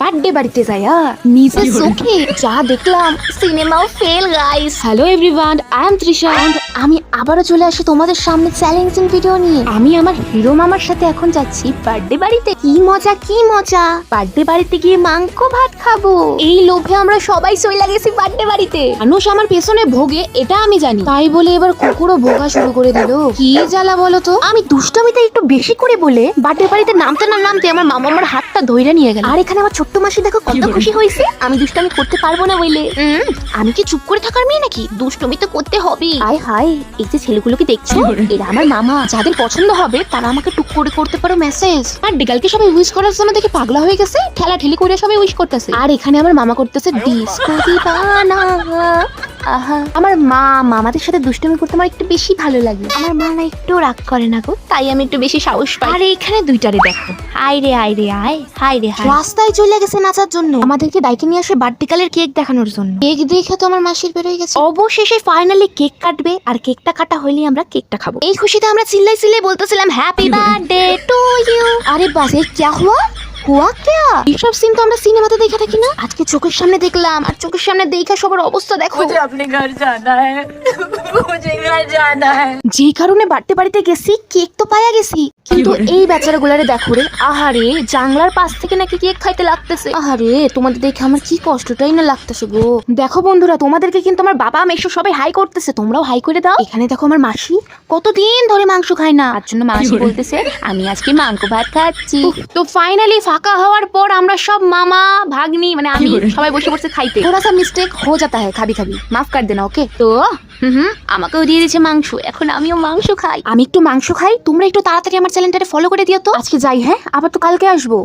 Birthday বাড়িতে যাইয়া নিজের চোখে যা দেখলাম সিনেমাও fail guys. Hello everyone, I am Trisha and আমি আবারও চলে আসি তোমাদের সামনে চ্যালেঞ্জিং ভিডিও নিয়ে। আমি আমার হিরো মামার সাথে এখন যাচ্ছি বার্থডে বাড়িতে। কি মজা কি মজা, বার্থডে বাড়িতে গিয়ে মাংস ভাত খাবো। এই লোভে আমরা সবাই চলে গেছি বার্থডে বাড়িতে। মানুষ আমার পেছনে ভোগে এটা আমি জানি, তাই বলে এবার কুকুরও ভোগা শুরু করে দিল। কি জ্বালা বলো তো। আমি দুষ্টামিতে একটু বেশি করে বলে বার্থডে বাড়িতে নামতে না নামতে আমার মামা আমার হাতটা ধইরা নিয়ে গেল। আর এখানে আমার ছোট্ট মাসি দেখো কত খুশি হয়েছে। আমি দুষ্টামি করতে পারবো না বলে। আমি কি চুপ করে থাকার মেয়ে নাকি? দুষ্টমি তো করতে হবে। আয় হায়, এই যে ছেলেগুলোকে দেখছো এরা আমার মামা। যাদের পছন্দ হবে তারা আমাকে টুক করে করতে পারো মেসেজ। আর ডিগালকে সবাই উইশ করার জন্য দেখে পাগলা হয়ে গেছে, ঠেলা ঠেলি করে সবাই উইশ করতেছে। আর এখানে আমার মামা করতেছে ডিস্কো দিবানা। আহা, আমার মা মামাদের সাথে দুষ্টুমি করতে আমার একটু বেশি ভালো লাগে। আমার মা না একটু রাগ করে না গো, তাই আমি একটু বেশি সাহস পাই। আর এখানে দুইটারে দেখো, হাই রে হাই রে হাই, হাই রে হাই। রাস্তায় চলে গেছে নাচার জন্য, আমাদেরকে ডাইকে নিয়ে আসে বার্থডে কালের কেক দেখানোর জন্য। কেক দেখে তো আমার মাসির বের হয়ে গেছে। অবশেষে ফাইনালি কেক কাটবে, আর কেকটা কাটা হইলে আমরা কেকটা খাবো। এই খুশিতে আমরা চিল্লাই চিল্লাই বলতেছিলাম হ্যাপি বার্থডে টু ইউ। আরে বাস এই কি হুয়া হুয়া क्या? এইসব সিন তো আমরা সিনেমাতে দেখে থাকি না, আজকে চোখের সামনে দেখলাম। আর চোখের সামনে দেখা সবার অবস্থা দেখো। मुझे अपने घर जाना है मुझे घर जाना है। যে কারণে বার্থডে বাড়িতে গেছি, কেক তো পাইয়া গেছি, কিন্তু এই বেচারা গুলারে দেখো রে। আহারে, জানলার পাশ থেকে নাকি কেক খাইতে লাগতেছে। আহারে, তোমাদের দেখে আমার কি কষ্টটাই না লাগতেছে গো। দেখো বন্ধুরা, তোমাদেরকে কিন্তু আমার বাবা মেশো সবাই হাই করতেছে, তোমরাও হাই করে দাও। এখানে দেখো আমার মাসি কতদিন ধরে মাংস খায় না, তার জন্য মাসি বলতেছে আমি আজকে মাংস ভাত খাচ্ছি। তো ফাইনালি ফাঁকা হওয়ার পর আমরা সব মামা ভাগ্নি মানে আমি সবাই বসে বসে খাইতে। थोड़ा सा मिस्टेक हो जाता है, খাবি খাবি মাফ कर देना ওকে। তো আমাকেও দিয়ে দিয়েছে মাংস, এখন আমিও মাংস খাই। আমি একটু মাংস খাই, তোমরা একটু তাড়াতাড়ি আমার চ্যানেলটারে ফলো করে দিও তো। আজকে যাই, হ্যাঁ, আবার তো কালকে আসবো।